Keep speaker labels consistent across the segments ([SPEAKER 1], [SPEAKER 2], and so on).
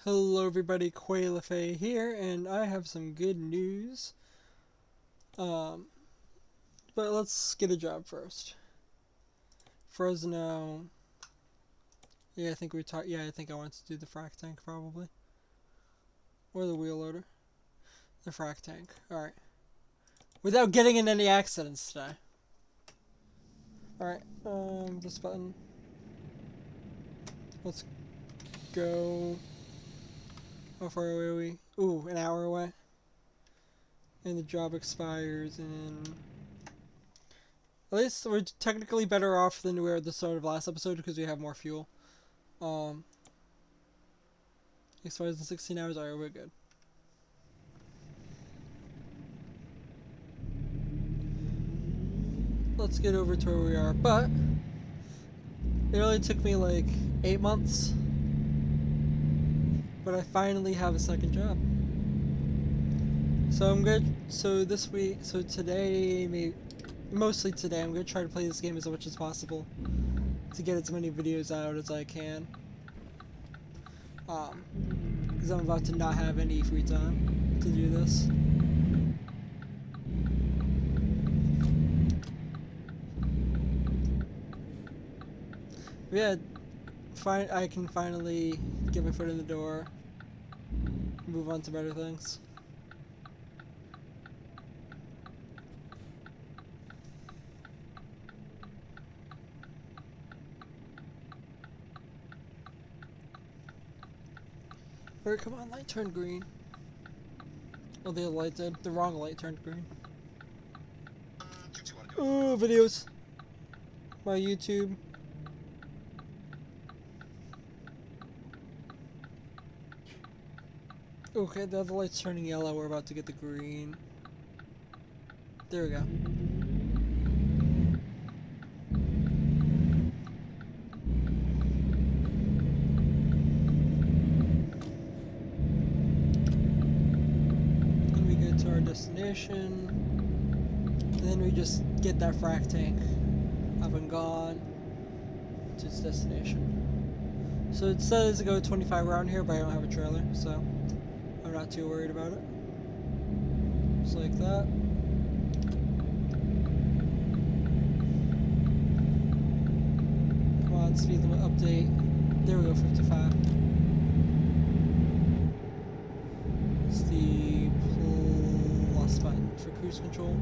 [SPEAKER 1] Hello everybody, Quailafay here, and I have some good news. Um, but let's get a job first. Fresno. Yeah, I think we talked. Yeah, I think I want to do the frac tank probably, or the wheel loader. The frac tank. All right. Without getting in any accidents today. All right. This button. Let's go. How far away are we? Ooh, an hour away. And the job expires in. At least we're technically better off than we were at the start of last episode because we have more fuel. Expires in 16 hours. Alright, we're good. Let's get over to where we are. But it only took me like 8 months. But I finally have a second job. So I'm good. So this week, so today, mostly today, I'm gonna try to play this game as much as possible to get as many videos out as I can. Because I'm about to not have any free time to do this. Yeah, I can finally get my foot in the door, move on to better things. Or come on, light turned green. Oh, the light did. The wrong light turned green. Oh, videos. My YouTube. Okay, the other light's turning yellow. We're about to get the green. There we go. Then we get to our destination. And then we just get that frac tank up and gone to its destination. So it says to go 25 around here, but I don't have a trailer, so I'm not too worried about it. Just like that. Come on, speed limit update. There we go, 55. It's the plus button for cruise control.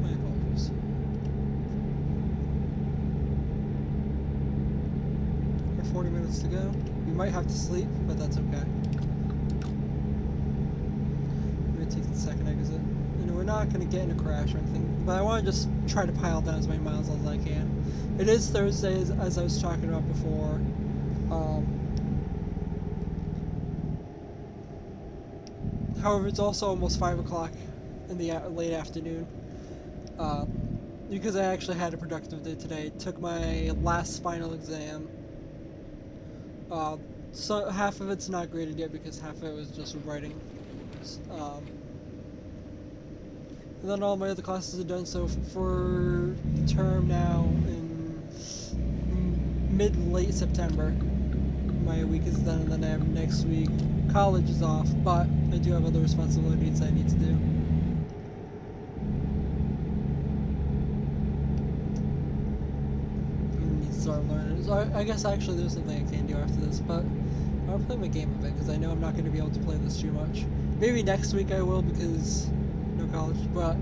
[SPEAKER 1] My apologies. We're 40 minutes to go. We might have to sleep, but that's okay. I'm gonna take the second exit. You know, we're not gonna get in a crash or anything, but I want to just try to pile down as many miles as I can. It is Thursday, as I was talking about before. However, it's also almost 5 o'clock in the late afternoon. Because I actually had a productive day today. Took my last final exam. So half of it's not graded yet because half of it was just writing. And then all my other classes are done. So for the term now in mid-late September, my week is done, and then I have next week. College is off, but I do have other responsibilities I need to do. I need to start learning. So I guess actually there's something I can do after this, but I'll play my game a bit because I know I'm not going to be able to play this too much. Maybe next week I will because no college, but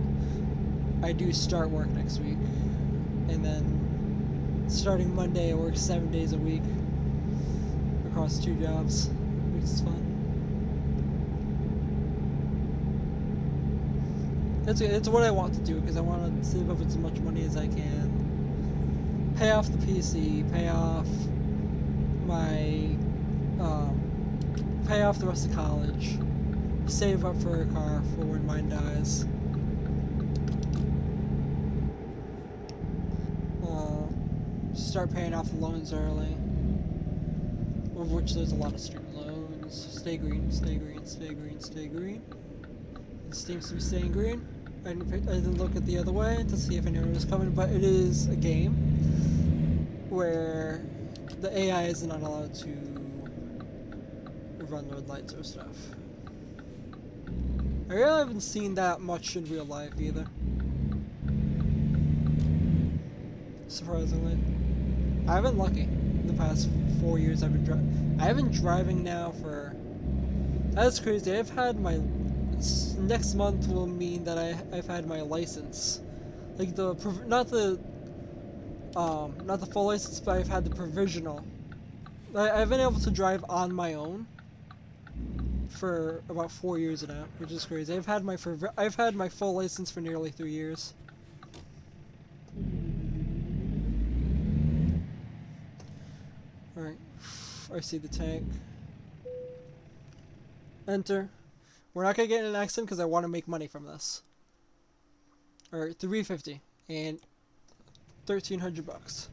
[SPEAKER 1] I do start work next week, and then starting Monday I work 7 days a week across 2 jobs, which is fun. It's what I want to do because I want to save up as much money as I can, pay off the PC, pay off my pay off the rest of college, save up for a car for when mine dies. Start paying off the loans early, of which there's a lot of student loans. Stay green, stay green, stay green, stay green. It seems to be staying green. didn't look at the other way to see if anyone was coming, but it is a game where the AI is not allowed to run red lights or stuff. I really haven't seen that much in real life either. Surprisingly. I've been lucky. In the past 4 years I've been driving now for... That's crazy. I've had my... Next month will mean that I've had my license. Like not the full license, but I've had the provisional. I've been able to drive on my own for about 4 years now, which is crazy. I've had my full license for nearly 3 years. Alright, I see the tank. Enter. We're not gonna get in an accident because I want to make money from this. Alright, $350 and $1,300.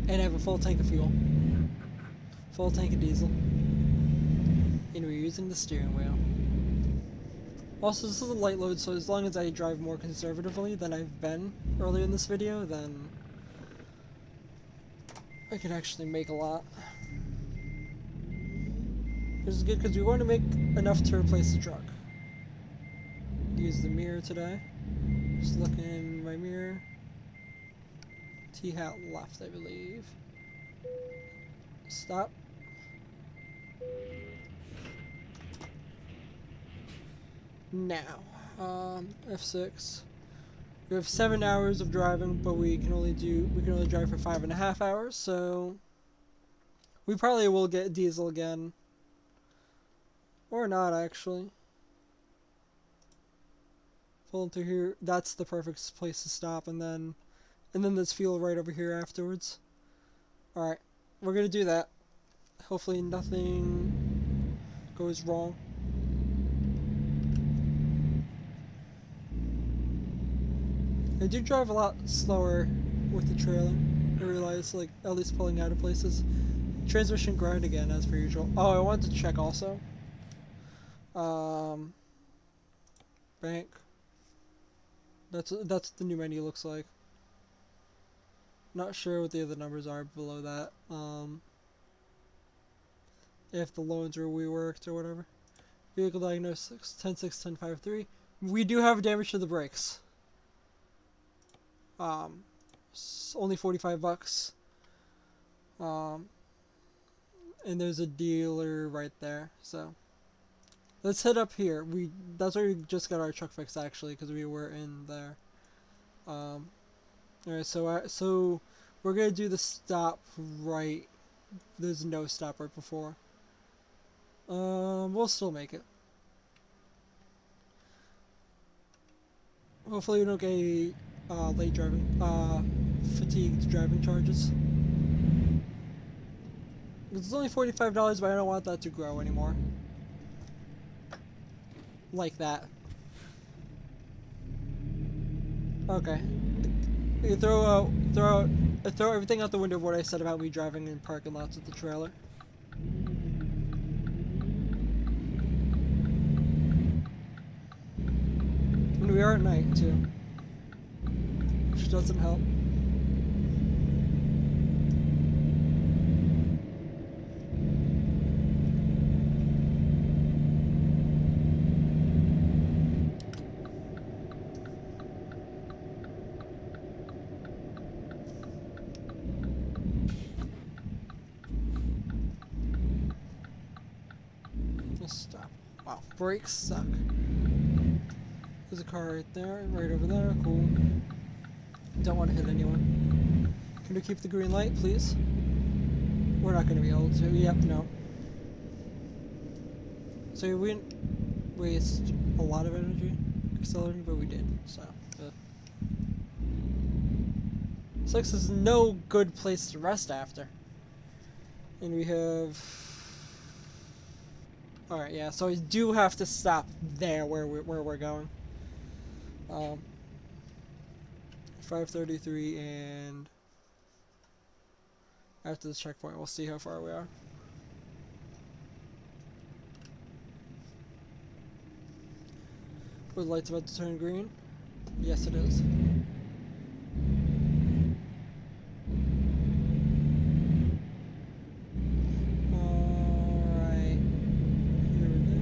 [SPEAKER 1] And I have a full tank of fuel. Full tank of diesel. And we're using the steering wheel. Also, this is a light load, so as long as I drive more conservatively than I've been earlier in this video, then I can actually make a lot. This is good because we want to make enough to replace the truck. Use the mirror today. Just look in my mirror. T-hat left, I believe. Stop. Now, F6. We have 7 hours of driving, but we can only drive for 5.5 hours, so we probably will get diesel again. Or not, actually. Pulling through here, that's the perfect place to stop, and then there's fuel right over here afterwards. Alright, we're gonna do that. Hopefully nothing goes wrong. I do drive a lot slower with the trailer. I realize, like, at least pulling out of places. Transmission grind again, as per usual. Oh, I wanted to check also. Bank. That's what the new menu looks like. Not sure what the other numbers are below that. If the loans are reworked or whatever. Vehicle diagnostics 10.6.10.5.3. We do have damage to the brakes. Only $45. And there's a dealer right there, so let's head up here. That's where we just got our truck fixed, actually, because we were in there. Alright, so we're gonna do the stop right. There's no stop right before. We'll still make it. Hopefully we don't get any late driving, fatigued driving charges. It's only $45, but I don't want that to grow anymore. Like that. Okay. You throw everything out the window of what I said about me driving in parking lots with the trailer. And we are at night too, which doesn't help. Stop. Wow, brakes suck. There's a car right there, right over there. Cool. Don't want to hit anyone. Can we keep the green light, please? We're not going to be able to. Yep, no. So we didn't waste a lot of energy accelerating, but we did. So. 6 is no good place to rest after. And we have... Alright, yeah, so we do have to stop there where we're going. 5:33, and after this checkpoint we'll see how far we are. Were the lights about to turn green? Yes, it is. Alright. Here we go.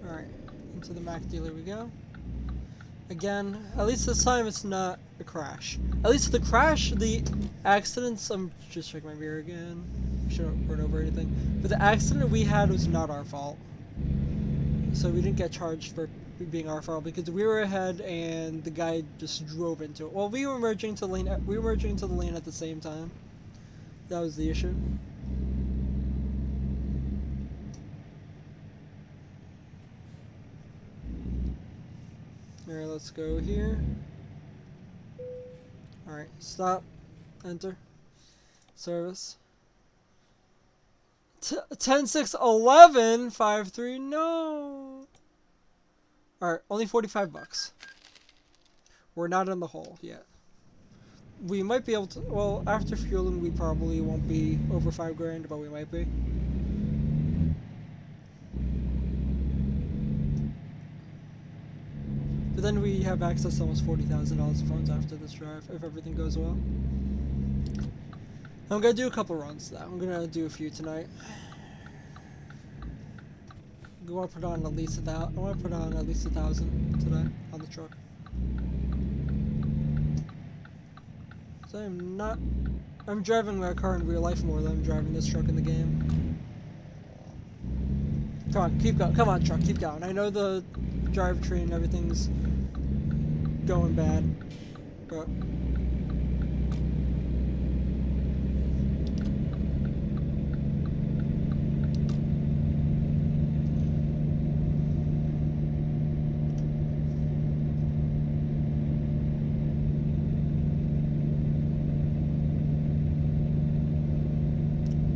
[SPEAKER 1] Alright, into the Mac dealer we go. Again, at least this time it's not a crash. At least the crash, the accidents, I'm just checking my mirror again. Shouldn't run over anything. But the accident we had was not our fault. So we didn't get charged for it being our fault because we were ahead and the guy just drove into it. Well, we were merging into the lane at the same time. That was the issue. Alright, let's go here. Alright, stop. Enter. Service. 10, 6, 11, 5, 3, no! Alright, only 45 bucks. We're not in the hole yet. We might be able to, well, after fueling we probably won't be over 5 grand, but we might be. But then we have access to almost $40,000 of funds after this drive, if everything goes well. I'm gonna do a couple runs though. I'm gonna do a few tonight. I want to put on at least 1,000 today on the truck. So I'm driving my car in real life more than I'm driving this truck in the game. Come on, keep going. Come on, truck, keep going. I know the drivetrain, everything's going bad, but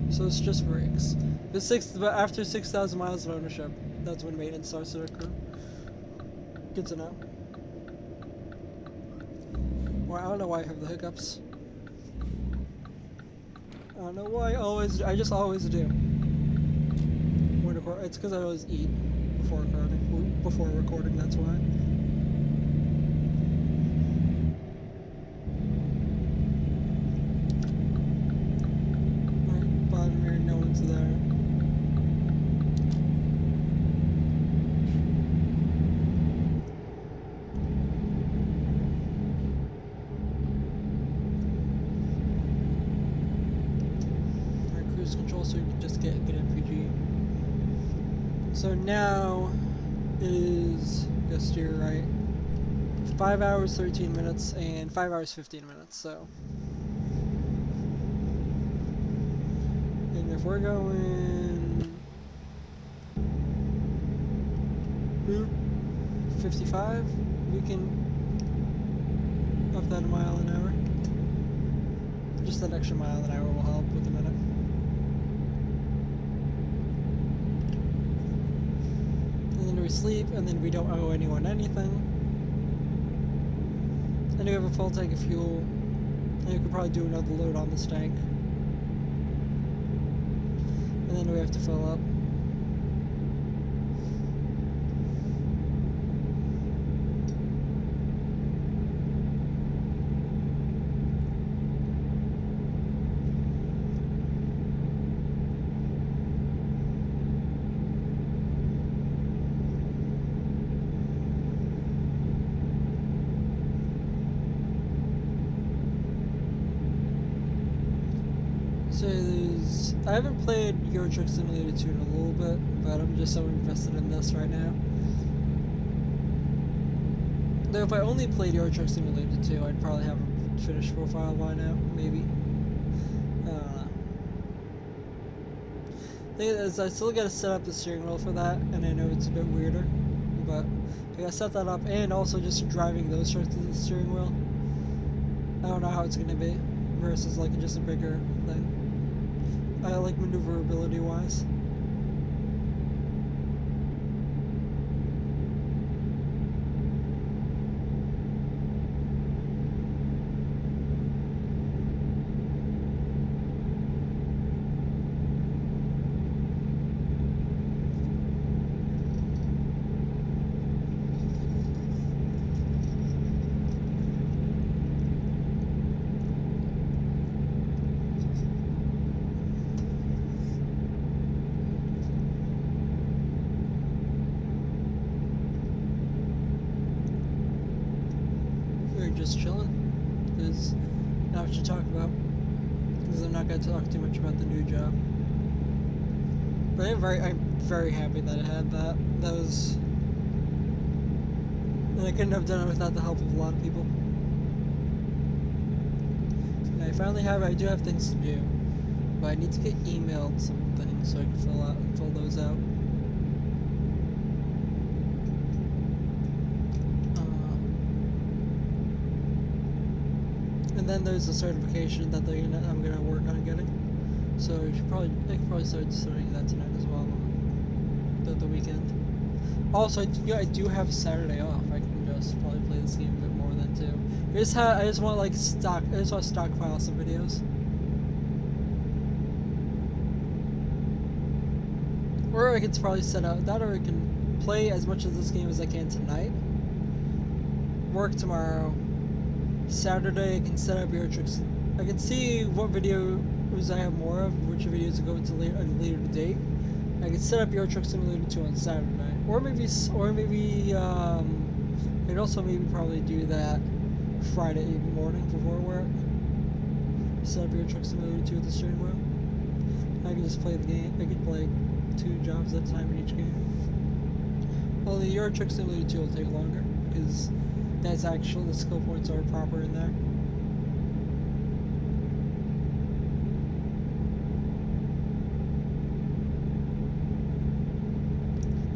[SPEAKER 1] so it's just brakes. But after 6,000 miles of ownership, that's when maintenance starts to occur. Good to know. Well, I don't know why I have the hiccups. I don't know why I just always do. It's because I always eat before recording, that's why. Right, bottom here, no one's there. Control so you can just get a good MPG. So now it is, just steer right, 5 hours 13 minutes and 5 hours 15 minutes. So, and if we're going 55, we can up that a mile an hour. Just that extra mile an hour will help with a minute. We sleep, and then we don't owe anyone anything. And we have a full tank of fuel, and you could probably do another load on this tank. And then we have to fill up. So I haven't played Euro Truck Simulator 2 in a little bit, but I'm just so invested in this right now. Though if I only played Euro Truck Simulator 2, I'd probably have a finished profile by now, maybe. I don't know. The thing is, I still gotta set up the steering wheel for that, and I know it's a bit weirder, but I gotta set that up, and also just driving those trucks to the steering wheel. I don't know how it's gonna be. versus like just a bigger thing. I like maneuverability wise. Just chilling. There's not much to talk about because I'm not going to talk too much about the new job. But I'm very happy that I had that. That was, and I couldn't have done it without the help of a lot of people. And I do have things to do, but I need to get emailed some things so I can fill those out. And then there's a certification that I'm gonna work on getting. So I could probably start studying that tonight as well. The weekend. Also, I do have Saturday off. I can just probably play this game a bit more than too. I just want like stock. I just want to stockpile some videos. Or I could probably set out that, or I can play as much of this game as I can tonight. Work tomorrow. Saturday I can set up your tricks. I can see what videos I have more of, which videos to go into a later date. I can set up your Truck Simulator 2 on Saturday, or maybe I could also probably do that Friday morning before work. Set up your Truck Simulator 2 at the stream room. I can just play the game. I could play 2 jobs at a time in each game. Well, the Euro Truck Simulator 2 will take longer because that's actually the skill points are proper in there.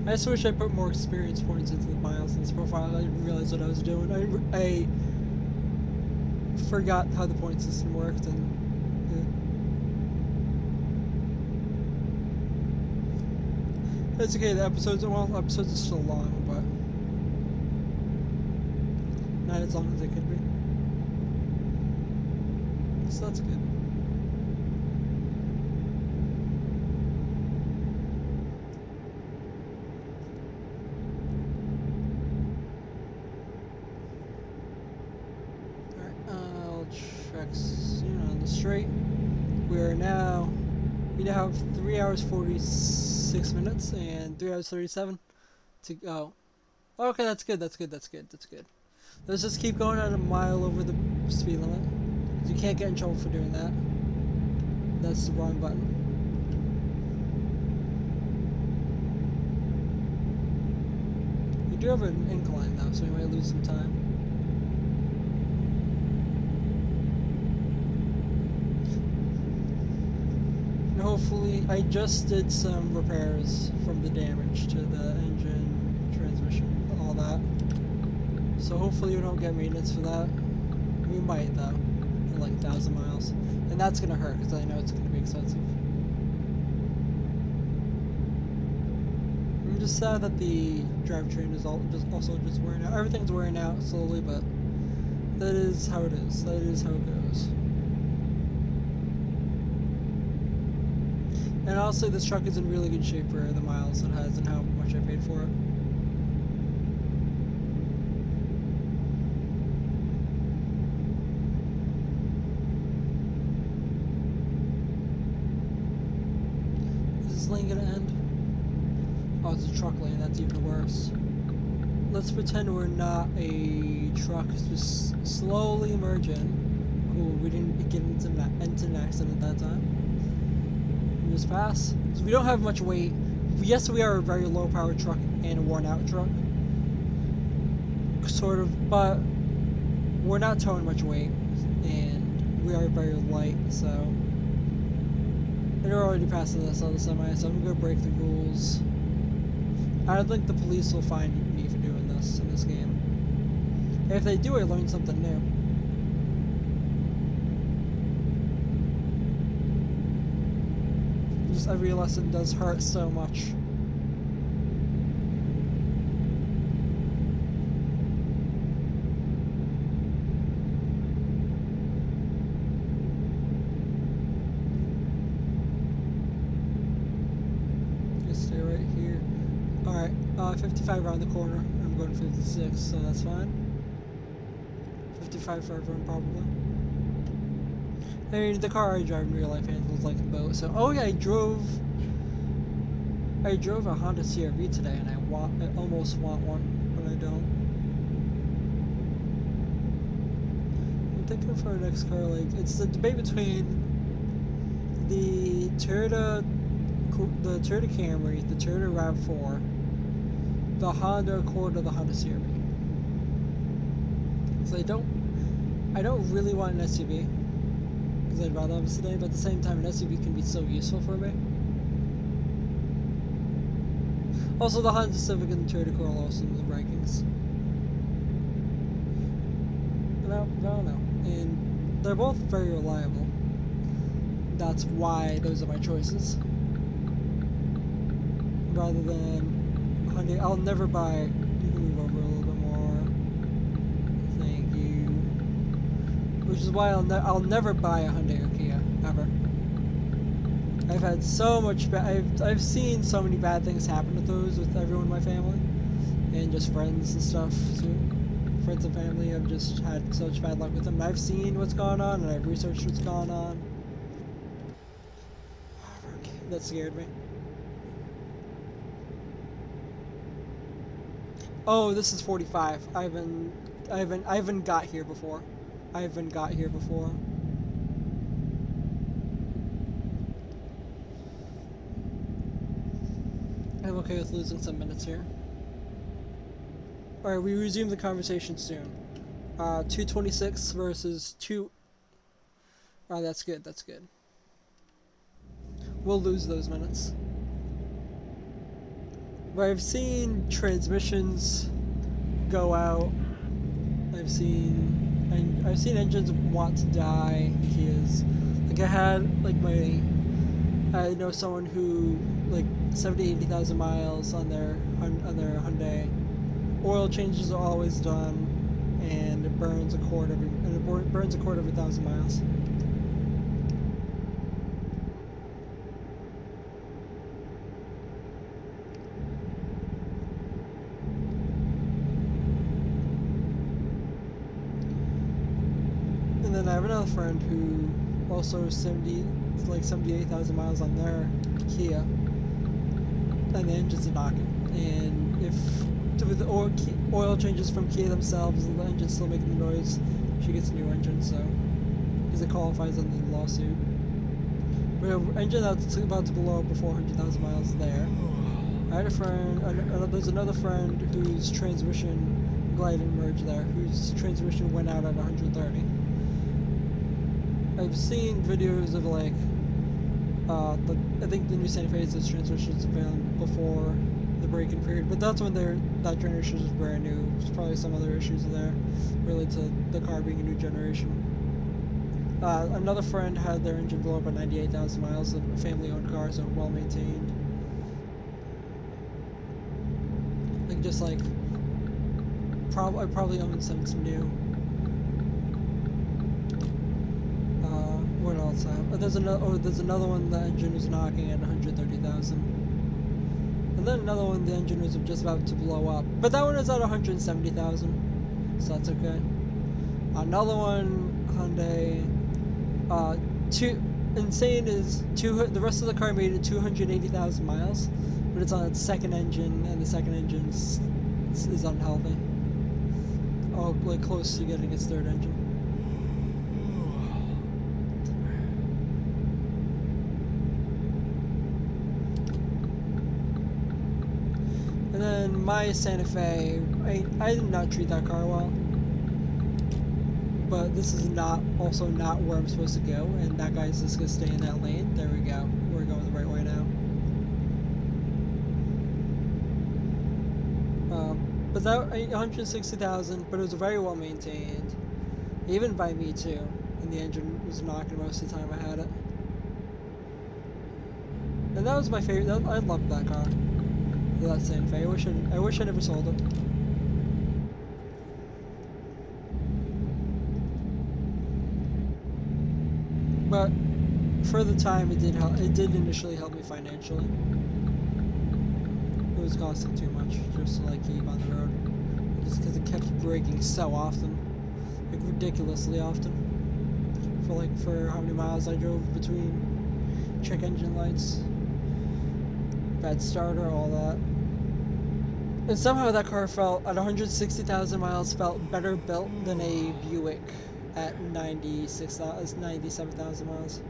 [SPEAKER 1] I just wish I put more experience points into the miles in this profile. I didn't realize what I was doing. I forgot how the point system worked, and yeah. It's okay. The episodes are still long, but not as long as they could be. So that's good. On the straight. We now have 3 hours 46 minutes and 3 hours 37 to go. Okay, that's good. That's good. Let's just keep going at a mile over the speed limit. You can't get in trouble for doing that. That's the wrong button. We do have an incline though, so we might lose some time. Hopefully, I just did some repairs from the damage to the engine, transmission, all that. So hopefully we don't get maintenance for that. We might though, in like 1,000 miles. And that's gonna hurt because I know it's gonna be expensive. I'm just sad that the drivetrain is also just wearing out. Everything's wearing out slowly, but that is how it is. That is how it goes. And honestly, this truck is in really good shape for the miles it has and how much I paid for it. Is this lane gonna end? Oh, it's a truck lane, that's even worse. Let's pretend we're not a truck, just slowly merge in. Cool, we didn't get into an accident at that time. Just pass. So we don't have much weight. Yes, we are a very low powered truck and a worn out truck. Sort of, but we're not towing much weight and we are very light, so they're already passing this on the semi, so I'm gonna break the rules. I don't think the police will find me for doing this in this game. If they do, I learned something new. just every lesson does hurt so much. Just stay right here. Alright, 55 around the corner. I'm going 56, so that's fine. 55 for everyone, probably. I mean, the car I drive in real life handles like a boat. So, oh yeah, I drove a Honda CR-V today, and I almost want one, but I don't. I'm thinking for our next car, like it's the debate between the Toyota Camry, the Toyota RAV4, the Honda Accord, or the Honda CR-V. So I don't really want an SUV. Because I'd rather have a sedan, but at the same time, an SUV can be so useful for me. Also, the Honda Civic and the Toyota Corolla also in the rankings. But I don't know. And they're both very reliable. That's why those are my choices. Rather than Hyundai, I'll never buy. You can move over a little bit more. Thank you. Which is why I'll never buy a Hyundai or Kia ever. I've had so much I've seen so many bad things happen with those with everyone in my family, and just friends and stuff too. Friends and family have just had such bad luck with them. And I've seen what's going on, and I've researched what's going on. That scared me. Oh, this is 45. I haven't got here before. I haven't got here before. I'm okay with losing some minutes here. Alright, we resume the conversation soon. 226 versus 2... Oh, that's good, that's good. We'll lose those minutes. But I've seen transmissions go out. I've seen engines want to die. Kias. Like I know someone who like 70,000-80,000 miles on their Hyundai. Oil changes are always done, and it burns a quart every 1,000 miles. And then I have another friend who also 78,000 miles on their Kia, and the engines are knocking. And if with the oil changes from Kia themselves and the engine's still making the noise, she gets a new engine, so because it qualifies under the lawsuit. We have an engine that's about to blow up before 100,000 miles there. I had a friend, there's another friend whose transmission didn't merge there, whose transmission went out at 130. I've seen videos of like, I think the new Santa Fe's transmissions have been before the break-in period, but that's when that generation is brand new. There's probably some other issues there related to the car being a new generation. Another friend had their engine blow up at 98,000 miles, a family-owned car, so well maintained. Like just like, I probably own since new. What else? There's another one. The engine was knocking at 130,000, and then another one. The engine was just about to blow up, but that one is at 170,000, so that's okay. Another one, Hyundai. Insane is the rest of the car made it 280,000 miles, but it's on its second engine, and the second engine is unhealthy. Oh, like close to getting its third engine. And then my Santa Fe, I did not treat that car well. But this is also not where I'm supposed to go, and that guy's just gonna stay in that lane. There we go. We're going the right way now. But that 160,000, but it was very well maintained, even by me too. And the engine was knocking most of the time I had it. And And that was my favorite. I loved that car. That Santa Fe. I wish I never sold it. But for the time, it did help. It did initially help me financially. It was costing too much just to like keep on the road, just because it kept breaking so often, like ridiculously often. For how many miles I drove between check engine lights, bad starter, all that. And somehow that car felt, at 160,000 miles, felt better built than a Buick at 97,000 miles.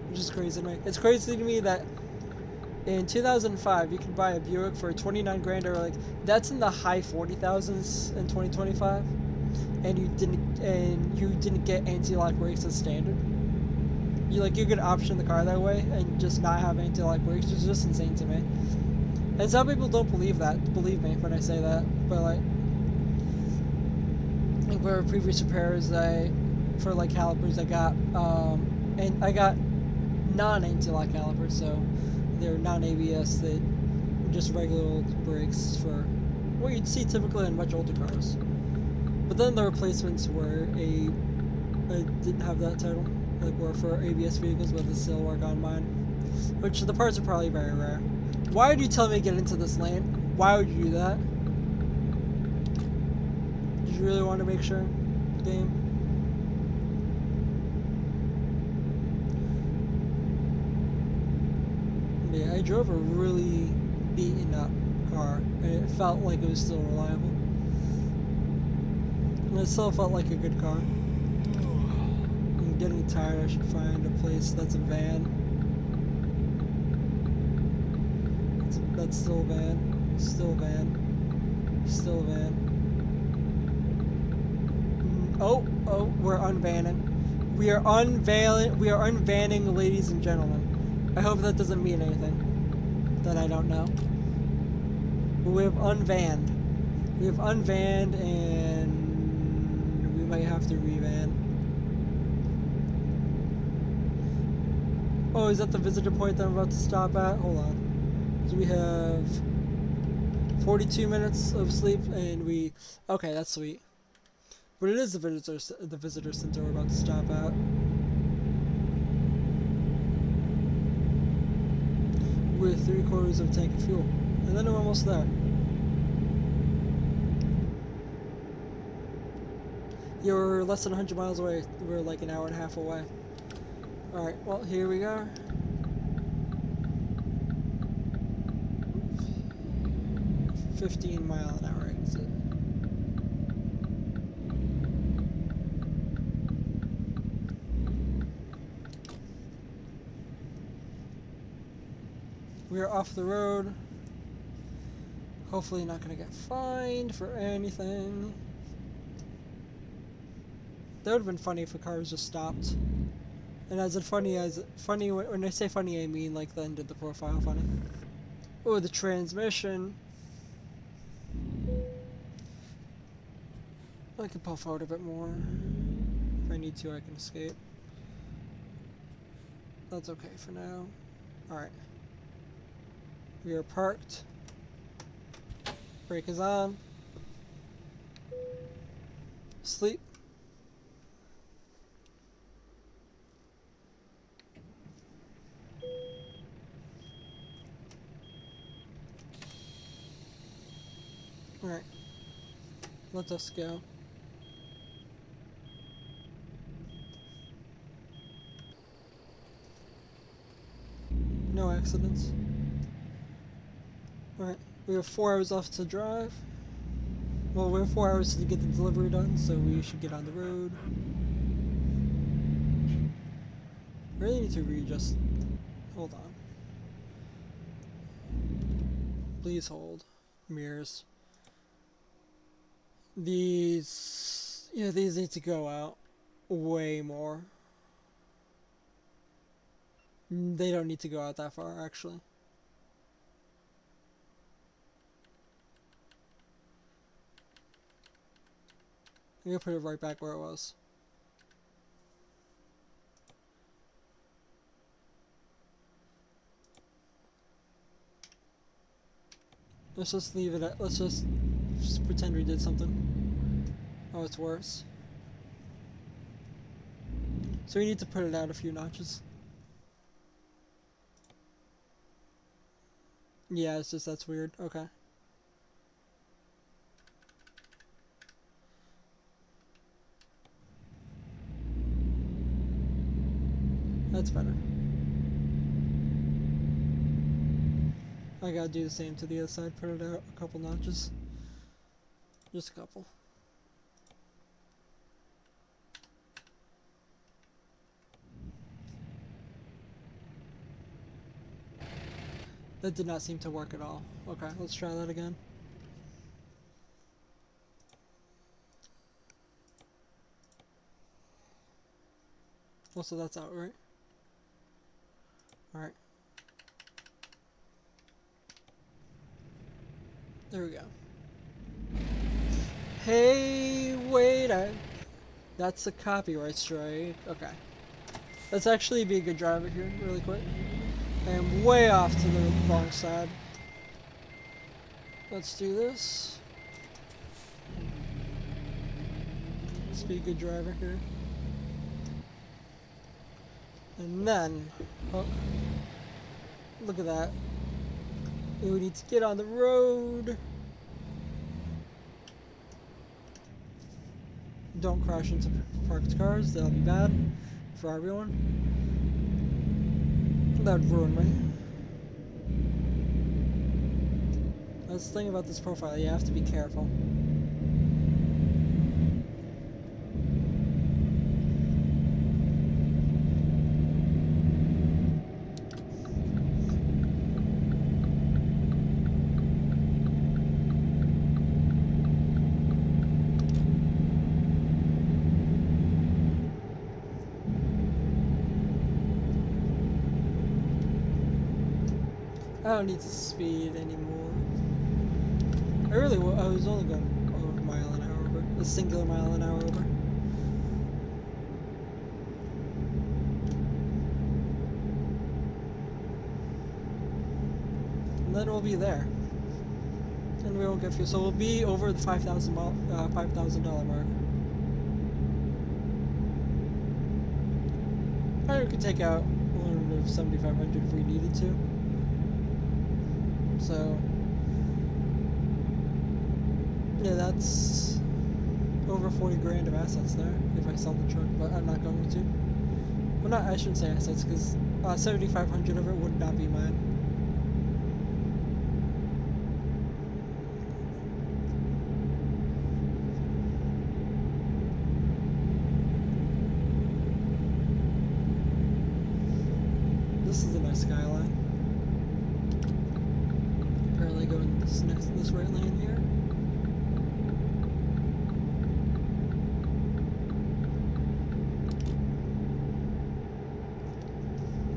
[SPEAKER 1] Which is crazy to me. It's crazy to me that in 2005 you could buy a Buick for 29 grand, or like, that's in the high 40,000s in 2025. And you didn't get anti-lock brakes as standard. You could option the car that way and just not have anti-lock brakes. It's just insane to me. And some people don't believe me when I say that, but like, I think for previous repairs, for like calipers, I got non-anti-lock calipers, so they're non-ABS, they just regular old brakes for what you'd see typically in much older cars. But then the replacements were I didn't have that title, like were for ABS vehicles, but they still work on mine, which the parts are probably very rare. Why did you tell me to get into this lane? Why would you do that? Did you really want to make sure, game? Yeah, I drove a really beaten up car, and it felt like it was still reliable. And it still felt like a good car. I'm getting tired. I should find a place that's a van. That's still a van. Still a van. Still a van. Oh, we're unvanning. We are unvanning, ladies and gentlemen. I hope that doesn't mean anything that I don't know. But we have unvanned. We have unvanned, and we might have to revan. Oh, is that the visitor point that I'm about to stop at? Hold on. So we have 42 minutes of sleep, and okay, that's sweet. But it is the visitor center we're about to stop at. With 3/4 of a tank of fuel, and then we're almost there. You're less than 100 miles away. We're like an hour and a half away. All right, well, here we go. 15-mile-an-hour exit. We are off the road. Hopefully not gonna get fined for anything. That would have been funny if the car was just stopped. And as funny, when I say funny, I mean like the end of the profile funny. Oh, the transmission. I can pull forward a bit more. If I need to, I can escape. That's okay for now. Alright. We are parked. Brake is on. Sleep. Alright. Let us go. No accidents. Alright, we have 4 hours left to drive. Well, we have 4 hours to get the delivery done, so we should get on the road. Really need to readjust. Hold on. Please hold. Mirrors. These need to go out way more. They don't need to go out that far, actually. I'm gonna put it right back where it was. Let's just leave it at, let's just pretend we did something. Oh, it's worse. So we need to put it out a few notches. Yeah, it's just that's weird. Okay. That's better. I gotta do the same to the other side, put it out a couple notches. Just a couple. That did not seem to work at all. Okay, let's try that again. Also, that's out, right? Alright. There we go. Hey, wait, that's a copyright strike. Okay. Let's actually be a good driver here, really quick. I am way off to the wrong side. Let's do this. Let's be a good driver here. And then, oh, look at that. We need to get on the road. Don't crash into parked cars, that'll be bad for everyone. That would ruin me. That's the thing about this profile, you have to be careful. I don't need to speed anymore. I was only going over a mile an hour over. A singular mile an hour over. And then we'll be there. And we won't get fuel. So we'll be over the $5,000 mark. Or we could take out a little bit of 7,500 if we needed to. So, yeah, that's over 40 grand of assets there if I sell the truck, but I'm not going to. Well, not, I shouldn't say assets, because 7,500 of it would not be mine. This is a nice skyline. Apparently going this right lane here.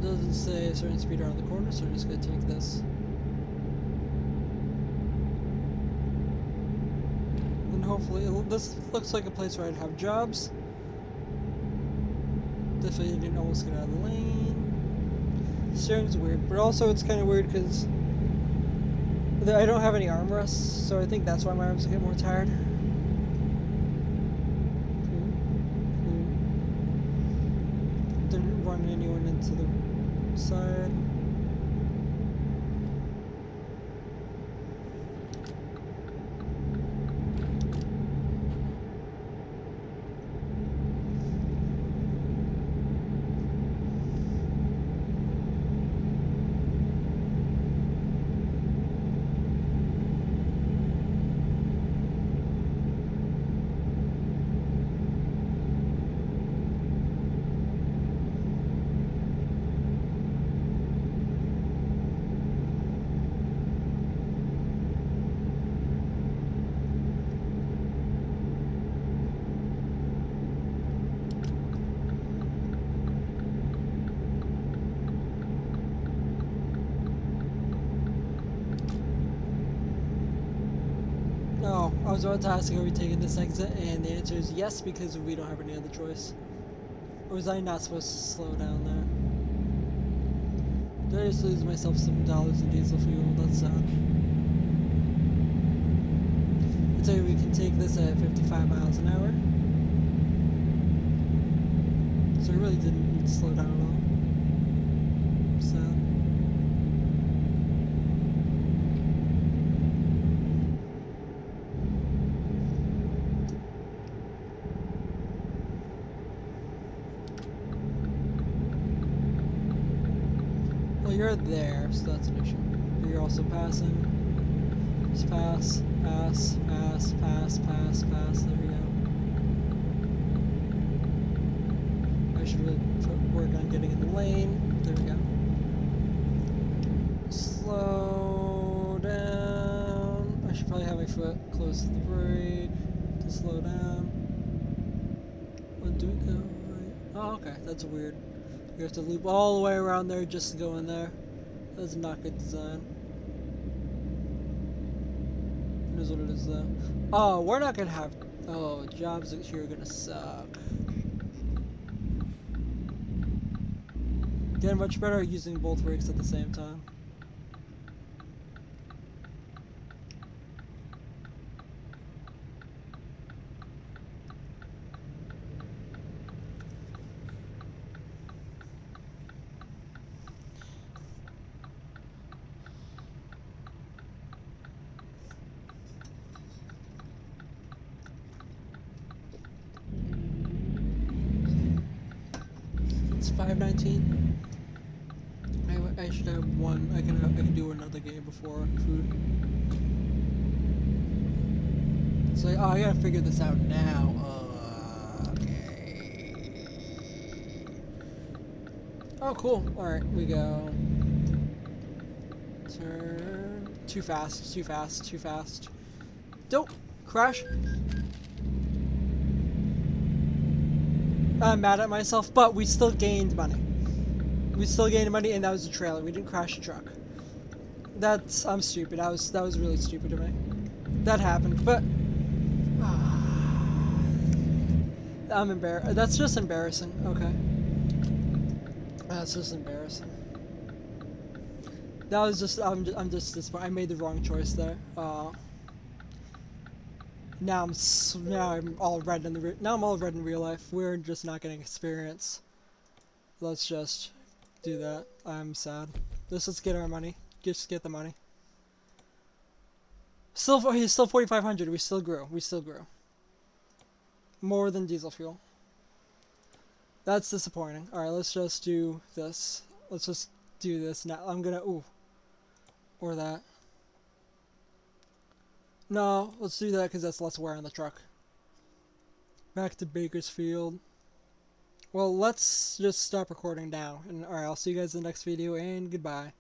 [SPEAKER 1] Doesn't say a certain speed around the corner, so I'm just gonna take this. And hopefully, this looks like a place where I'd have jobs. Definitely didn't almost get out of the lane. Steering's weird, but also it's kind of weird because I don't have any armrests, so I think that's why my arms get more tired. Didn't run anyone into the side. No, I was about to ask, are we taking this exit? And the answer is yes, because we don't have any other choice. Or was I not supposed to slow down there? Did I just lose myself $7 in diesel fuel? That's sad. So we can take this at 55 miles an hour. So it really didn't need to slow down at all. So. Well, you're there, so that's an issue. But you're also passing. Just pass, pass, pass, pass, pass, pass. There we go. I should really work on getting in the lane. There we go. Slow down. I should probably have my foot close to the brake to slow down. What do we go? Right? Oh, okay. That's weird. You have to loop all the way around there just to go in there. That's not good design. It is what it is though. Oh, we're not gonna have. Oh, jobs here are gonna suck. Getting much better at using both brakes at the same time. It's 5:19. I should have one. I can do another game before food. So oh, I gotta figure this out now. Okay. Oh, cool. All right, we go. Turn. Too fast. Too fast. Too fast. Don't crash. I'm mad at myself, but we still gained money. We still gained money, and that was a trailer. We didn't crash a truck. I'm stupid. That was really stupid of me. That happened, but I'm embarrassed. That's just embarrassing. Okay. That's just embarrassing. That was just I'm just disappointed. I made the wrong choice there. Now I'm all red in real life. We're just not getting experience. Let's just do that. I'm sad. Let's get our money. Just get the money. He's still 4,500. We still grew. We still grew. More than diesel fuel. That's disappointing. All right, let's just do this. Let's just do this now. I'm gonna or that. No, let's do that because that's less wear on the truck. Back to Bakersfield. Well, let's just stop recording now. And alright, I'll see you guys in the next video, and goodbye.